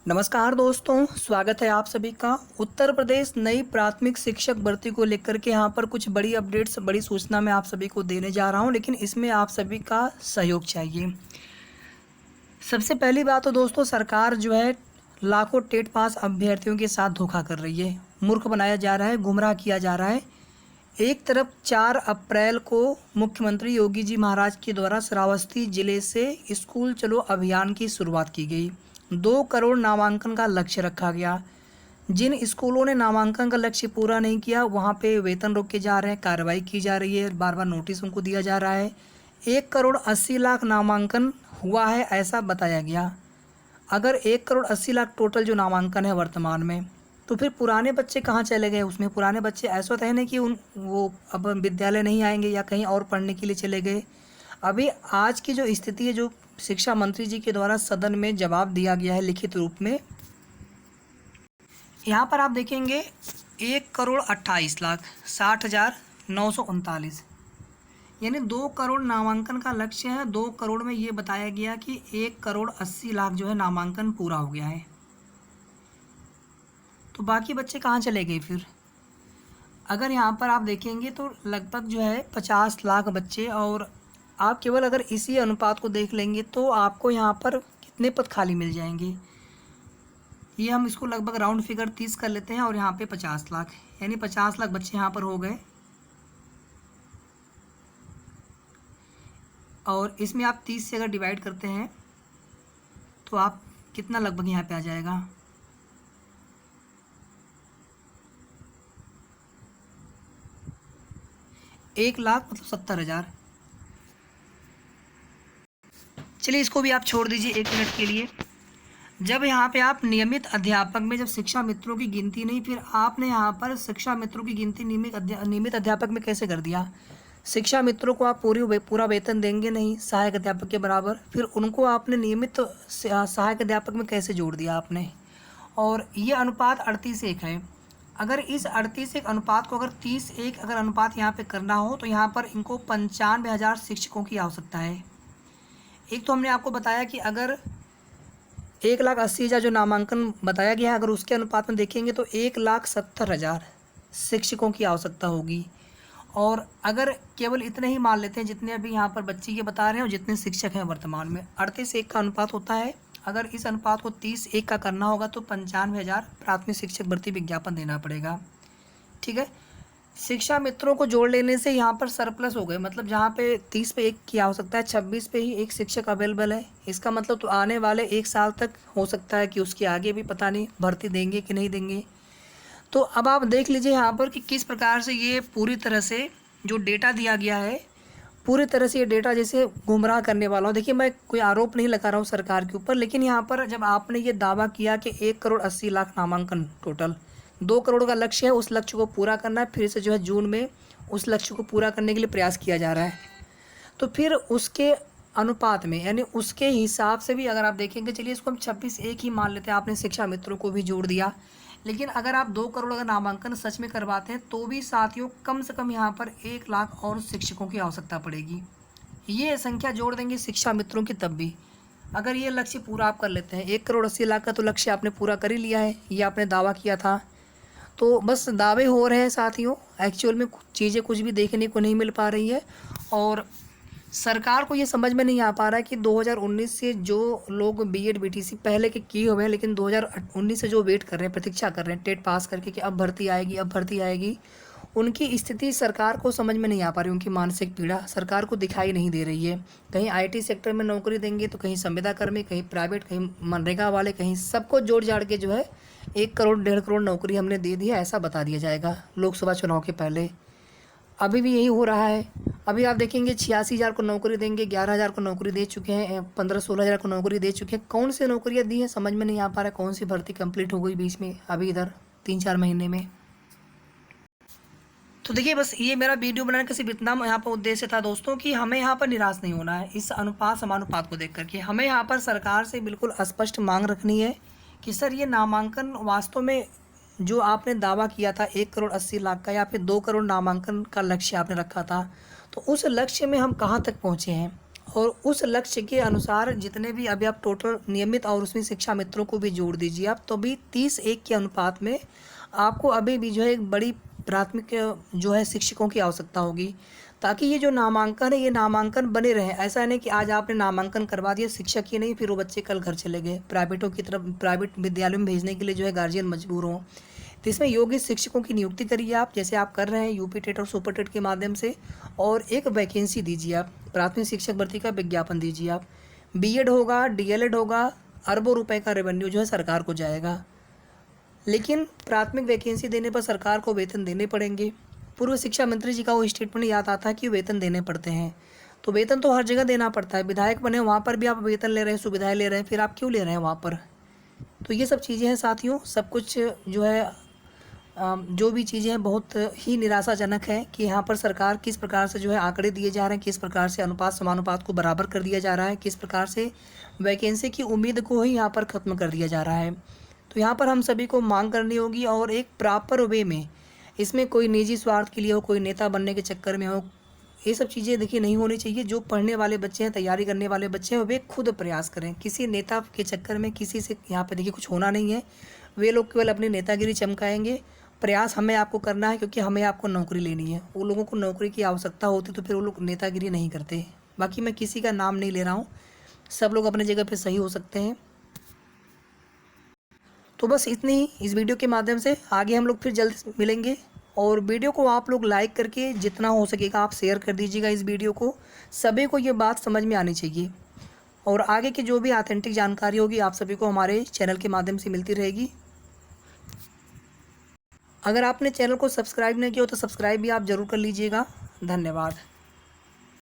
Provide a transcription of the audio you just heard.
नमस्कार दोस्तों, स्वागत है आप सभी का। उत्तर प्रदेश नई प्राथमिक शिक्षक भर्ती को लेकर के यहाँ पर कुछ बड़ी अपडेट्स, बड़ी सूचना मैं आप सभी को देने जा रहा हूँ, लेकिन इसमें आप सभी का सहयोग चाहिए। सबसे पहली बात तो दोस्तों, सरकार जो है लाखों टेट पास अभ्यर्थियों के साथ धोखा कर रही है, मूर्ख बनाया जा रहा है, गुमराह किया जा रहा है। एक तरफ 4 अप्रैल को मुख्यमंत्री योगी जी महाराज के द्वारा श्रावस्ती जिले से स्कूल चलो अभियान की शुरुआत की गई। 2 करोड़ नामांकन का लक्ष्य रखा गया। जिन स्कूलों ने नामांकन का लक्ष्य पूरा नहीं किया वहां पे वेतन रोके जा रहे हैं, कार्रवाई की जा रही है, बार बार नोटिस उनको दिया जा रहा है। 1 करोड़ 80 लाख नामांकन हुआ है ऐसा बताया गया। अगर 1 करोड़ 80 लाख टोटल जो नामांकन है वर्तमान में, तो फिर पुराने बच्चे कहाँ चले गए? उसमें पुराने बच्चे ऐसा तो है नहीं कि वो अब विद्यालय नहीं आएंगे या कहीं और पढ़ने के लिए चले गए। अभी आज की जो स्थिति है, जो शिक्षा मंत्री जी के द्वारा सदन में जवाब दिया गया है लिखित रूप में, यहाँ पर आप देखेंगे 1,28,60,939, यानी 2 करोड़ नामांकन का लक्ष्य है। 2 करोड़ में ये बताया गया कि 1 करोड़ 80 लाख जो है नामांकन पूरा हो गया है। तो बाकी बच्चे कहाँ चले गए फिर? अगर यहाँ पर आप देखेंगे तो लगभग जो है 50 लाख बच्चे, और आप केवल अगर इसी अनुपात को देख लेंगे तो आपको यहाँ पर कितने पद खाली मिल जाएंगे। ये हम इसको लगभग राउंड फिगर 30 कर लेते हैं और यहाँ पे 50 लाख, यानी 50 लाख बच्चे यहाँ पर हो गए। और इसमें आप 30 से अगर डिवाइड करते हैं तो आप कितना लगभग यहाँ पे आ जाएगा, 1 लाख मतलब 70,000। चलिए इसको भी आप छोड़ दीजिए 1 मिनट के लिए। जब यहाँ पे आप नियमित अध्यापक में जब शिक्षा मित्रों की गिनती नहीं, फिर आपने यहाँ पर शिक्षा मित्रों की गिनती नियमित अध्यापक में कैसे कर दिया? शिक्षा मित्रों को आप पूरा वेतन देंगे नहीं सहायक अध्यापक के बराबर, फिर उनको आपने नियमित सहायक अध्यापक में कैसे जोड़ दिया आपने? और ये अनुपात 38:1 है। अगर इस 38:1 अनुपात को अगर 30:1 अगर अनुपात यहाँ पे करना हो तो यहाँ पर इनको 95,000 शिक्षकों की आवश्यकता है। एक तो हमने आपको बताया कि अगर 1,80,000 जो नामांकन बताया गया है, अगर उसके अनुपात में देखेंगे तो 1,70,000 शिक्षकों की आवश्यकता होगी। और अगर केवल इतने ही मान लेते हैं जितने अभी यहाँ पर बच्चे ये बता रहे हैं और जितने शिक्षक हैं वर्तमान में, 38:1 का अनुपात होता है। अगर इस अनुपात को 30:1 का करना होगा तो 95,000 प्राथमिक शिक्षक भर्ती विज्ञापन देना पड़ेगा। ठीक है, शिक्षा मित्रों को जोड़ लेने से यहाँ पर सरप्लस हो गए, मतलब जहाँ पे 30 पे 1 की आवश्यकता है, 26 पे ही 1 शिक्षक अवेलेबल है। इसका मतलब तो आने वाले 1 साल तक हो सकता है कि उसके आगे भी पता नहीं भर्ती देंगे कि नहीं देंगे। तो अब आप देख लीजिए यहाँ पर कि किस प्रकार से ये पूरी तरह से जो डेटा दिया गया है, पूरी तरह से ये डेटा जैसे गुमराह करने वाला हो। देखिए, मैं कोई आरोप नहीं लगा रहा हूँ सरकार के ऊपर, लेकिन यहाँ पर जब आपने ये दावा किया कि 1 करोड़ 80 लाख नामांकन टोटल, 2 करोड़ का लक्ष्य है, उस लक्ष्य को पूरा करना है, फिर से जो है जून में उस लक्ष्य को पूरा करने के लिए प्रयास किया जा रहा है। तो फिर उसके अनुपात में, यानी उसके हिसाब से भी अगर आप देखेंगे, चलिए इसको हम 26:1 ही मान लेते हैं, आपने शिक्षा मित्रों को भी जोड़ दिया, लेकिन अगर आप 2 करोड़ अगर नामांकन सच में करवाते हैं तो भी साथियों कम से कम यहाँ पर 1 लाख और शिक्षकों की आवश्यकता पड़ेगी। ये संख्या जोड़ देंगे शिक्षा मित्रों की तब भी, अगर ये लक्ष्य पूरा आप कर लेते हैं। 1 करोड़ 80 लाख का तो लक्ष्य आपने पूरा कर ही लिया है, ये आपने दावा किया था। तो बस दावे हो रहे हैं साथियों, एक्चुअल में चीज़ें कुछ भी देखने को नहीं मिल पा रही है। और सरकार को ये समझ में नहीं आ पा रहा है कि 2019 से जो लोग बीएड बीटीसी पहले के किए हुए हैं, लेकिन 2019 से जो वेट कर रहे हैं, प्रतीक्षा कर रहे हैं टेट पास करके कि अब भर्ती आएगी, अब भर्ती आएगी, उनकी स्थिति सरकार को समझ में नहीं आ पा रही। उनकी मानसिक पीड़ा सरकार को दिखाई नहीं दे रही है। कहीं आईटी सेक्टर में नौकरी देंगे तो कहीं संविदा कर्मी, कहीं प्राइवेट, कहीं मनरेगा वाले, कहीं सबको जोड़ जाड़ के जो है 1 करोड़ 1.5 करोड़ नौकरी हमने दे दी है ऐसा बता दिया जाएगा लोकसभा चुनाव के पहले। अभी भी यही हो रहा है। अभी आप देखेंगे 86,000 को नौकरी देंगे, 11,000 को नौकरी दे चुके हैं, 15-16,000 को नौकरी दे चुके हैं। कौन सी नौकरियां दी हैं समझ में नहीं आ पा रहा है, कौन सी भर्ती कंप्लीट हो गई बीच में अभी इधर 3-4 महीने में। तो देखिए, बस ये मेरा वीडियो बनाने का सिर्फ इतना यहाँ पर उद्देश्य था दोस्तों कि हमें यहाँ पर निराश नहीं होना है इस अनुपात समानुपात को देख करके। हमें यहाँ पर सरकार से बिल्कुल स्पष्ट मांग रखनी है कि सर ये नामांकन वास्तव में जो आपने दावा किया था 1 करोड़ 80 लाख का, या फिर 2 करोड़ नामांकन का लक्ष्य आपने रखा था, तो उस लक्ष्य में हम कहाँ तक पहुँचे हैं। और उस लक्ष्य के अनुसार जितने भी अभी आप टोटल नियमित और उसमें शिक्षा मित्रों को भी जोड़ दीजिए आप, तो भी 30:1 के अनुपात में आपको अभी भी जो है एक बड़ी प्राथमिक जो है शिक्षकों की आवश्यकता होगी, ताकि ये जो नामांकन है ये नामांकन बने रहे। ऐसा नहीं कि आज आपने नामांकन करवा दिया, शिक्षक ही नहीं, फिर वो बच्चे कल घर चले गए, प्राइवेटों की तरफ प्राइवेट विद्यालयों में भेजने के लिए जो है गार्जियन मजबूर हों। तो इसमें योग्य शिक्षकों की नियुक्ति करिए आप, जैसे आप कर रहे हैं यूपी टेट और सुपर टेट के माध्यम से, और एक वैकेंसी दीजिए आप, प्राथमिक शिक्षक भर्ती का विज्ञापन दीजिए आप। बीएड होगा, डीएलएड होगा, अरबों रुपए का रेवेन्यू जो है सरकार को जाएगा, लेकिन प्राथमिक वैकेंसी देने पर सरकार को वेतन देने पड़ेंगे। पूर्व शिक्षा मंत्री जी का वो स्टेटमेंट याद आता है कि वेतन देने पड़ते हैं, तो वेतन तो हर जगह देना पड़ता है। विधायक बने वहाँ पर भी आप वेतन ले रहे हैं, सुविधाएं ले रहे हैं, फिर आप क्यों ले रहे हैं वहाँ पर? तो ये सब चीज़ें हैं साथियों, सब कुछ जो है जो भी चीज़ें हैं बहुत ही निराशाजनक है कि यहाँ पर सरकार किस प्रकार से जो है आंकड़े दिए जा रहे हैं, किस प्रकार से अनुपात समानुपात को बराबर कर दिया जा रहा है, किस प्रकार से वैकेंसी की उम्मीद को ही यहाँ पर ख़त्म कर दिया जा रहा है। तो यहाँ पर हम सभी को मांग करनी होगी, और एक प्रॉपर वे में, इसमें कोई निजी स्वार्थ के लिए हो, कोई नेता बनने के चक्कर में हो, ये सब चीज़ें देखिए नहीं होनी चाहिए। जो पढ़ने वाले बच्चे हैं, तैयारी करने वाले बच्चे हैं, वे खुद प्रयास करें, किसी नेता के चक्कर में किसी से यहाँ पे देखिए कुछ होना नहीं है। वे लोग केवल अपनी नेतागिरी चमकाएंगे। प्रयास हमें आपको करना है, क्योंकि हमें आपको नौकरी लेनी है। वो लोगों को नौकरी की आवश्यकता होती तो फिर वो लोग नेतागिरी नहीं करते। बाकी मैं किसी का नाम नहीं ले रहा हूँ, सब लोग अपने जगह पे सही हो सकते हैं। तो बस इतनी ही इस वीडियो के माध्यम से, आगे हम लोग फिर जल्द मिलेंगे। और वीडियो को आप लोग लाइक करके जितना हो सकेगा आप शेयर कर दीजिएगा इस वीडियो को, सभी को ये बात समझ में आनी चाहिए। और आगे की जो भी ऑथेंटिक जानकारी होगी आप सभी को हमारे चैनल के माध्यम से मिलती रहेगी। अगर आपने चैनल को सब्सक्राइब नहीं किया हो तो सब्सक्राइब भी आप ज़रूर कर लीजिएगा। धन्यवाद।